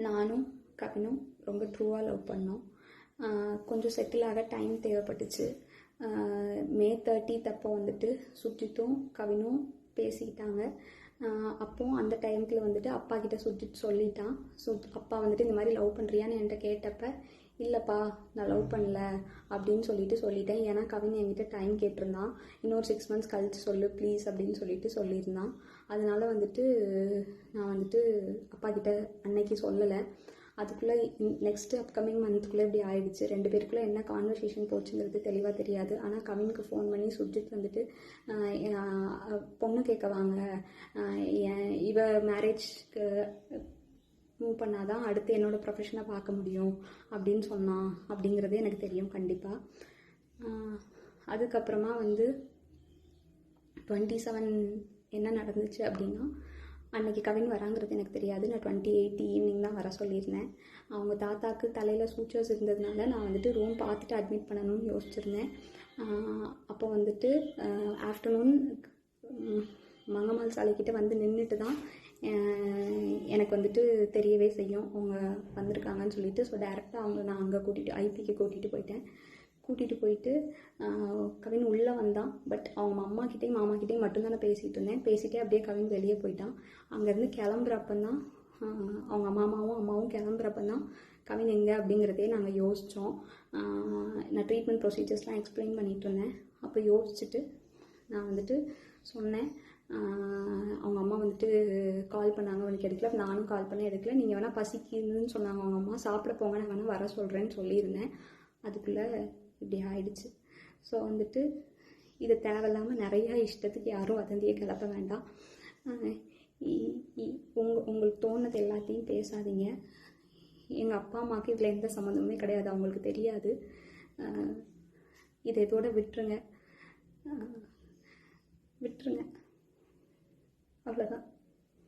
நானும் கவினும் ரொம்ப ட்ரூவாக லவ் பண்ணோம். கொஞ்சம் செட்டில் ஆக டைம் தேவைப்பட்டுச்சு. மே 30 அப்போ வந்துட்டு சுஜித்தும் கவினும் பேசிக்கிட்டாங்க. அப்போது அந்த டைமுக்குள்ள வந்துட்டு அப்பா கிட்ட சுஜித் சொல்லிட்டான். அப்பா வந்துட்டு இந்த மாதிரி லவ் பண்ணுறியான்னு என்கிட்ட கேட்டப்ப, இல்லைப்பா நான் லவ் பண்ணல அப்படின்னு சொல்லிட்டேன். ஏன்னா கவின் என்கிட்ட டைம் கேட்டிருந்தான், இன்னொரு 6 months கழிச்சு சொல்லு ப்ளீஸ் அப்படின்னு சொல்லியிருந்தான். அதனால வந்துட்டு நான் வந்துட்டு அப்பா கிட்ட அன்னைக்கு சொல்லலை. அதுக்குள்ளே நெக்ஸ்ட்டு அப்கமிங் மந்த்துக்குள்ளே இப்படி ஆயிடுச்சு. 2 பேருக்குள்ளே என்ன கான்வர்சேஷன் போச்சுங்கிறது தெளிவாக தெரியாது. ஆனால் கவினுக்கு ஃபோன் பண்ணி சுஜித் வந்துட்டு பொண்ணு கேட்க வாங்க, இவ மேரேஜ்க்கு மூவ் பண்ணாதான் அடுத்து என்னோடய ப்ரொஃபஷனை பார்க்க முடியும் அப்படின்னு சொன்னான் அப்படிங்கிறது எனக்கு தெரியும் கண்டிப்பாக. அதுக்கப்புறமா வந்து 27 என்ன நடந்துச்சு அப்படின்னா, அன்றைக்கி கவின் வராங்கிறது எனக்கு தெரியாது. நான் 28 ஈவினிங் தான் வர சொல்லியிருந்தேன். அவங்க தாத்தாவுக்கு தலையில் சூச்சர்ஸ் இருந்ததுனால நான் வந்துட்டு ரூம் பார்த்துட்டு அட்மிட் பண்ணணும்னு யோசிச்சுருந்தேன். அப்போ வந்துட்டு ஆஃப்டர்நூன் மங்கம்மாள் சாலைக்கிட்ட வந்து நின்றுட்டு தான் எனக்கு வந்துட்டு தெரியவே செய்யும் அவங்க வந்திருக்காங்கன்னு சொல்லிட்டு. ஸோ டேரெக்டாக நான் அங்கே ஐபிக்கு கூட்டிகிட்டு போயிட்டு கவின் உள்ளே வந்தான். பட் அவங்க அம்மாக்கிட்டேயும் மாமாக்கிட்டேயும் மட்டும்தான் நான் பேசிகிட்டு இருந்தேன். பேசிகிட்டே அப்படியே கவின் வெளியே போயிட்டான். அங்கேருந்து கிளம்புறப்பந்தான் அவங்க அம்மாவும் கிளம்புறப்பந்தான் கவின் எங்கே அப்படிங்கிறதே நாங்கள் யோசித்தோம். நான் ட்ரீட்மெண்ட் ப்ரொசீஜர்ஸ்லாம் எக்ஸ்பிளைன் பண்ணிகிட்டு இருந்தேன். அப்போ யோசிச்சுட்டு நான் வந்துட்டு சொன்னேன், அவங்க அம்மா வந்துட்டு கால் பண்ணாங்க, அவனுக்கு எடுக்கல. நானும் கால் பண்ண எடுக்கல. நீங்கள் வேணால் பசிக்குதுன்னு சொன்னாங்க அவங்க அம்மா, சாப்பிட போங்க, நான் வேணால் வர சொல்கிறேன்னு சொல்லியிருந்தேன். அதுக்குள்ளே இப்படி ஆயிடுச்சு. ஸோ வந்துட்டு இது தேவையில்லாமல் நிறையா இஷ்டத்துக்கு யாரும் வதந்தியை கிளப்ப வேண்டாம். உங்களுக்கு தோணுது எல்லாத்தையும் பேசாதீங்க. எங்கள் அப்பா அம்மாவுக்கு இதில் எந்த சம்மந்தமுமே கிடையாது, அவங்களுக்கு தெரியாது. இதை இதோட விட்டுருங்க. அவ்வளோதான்.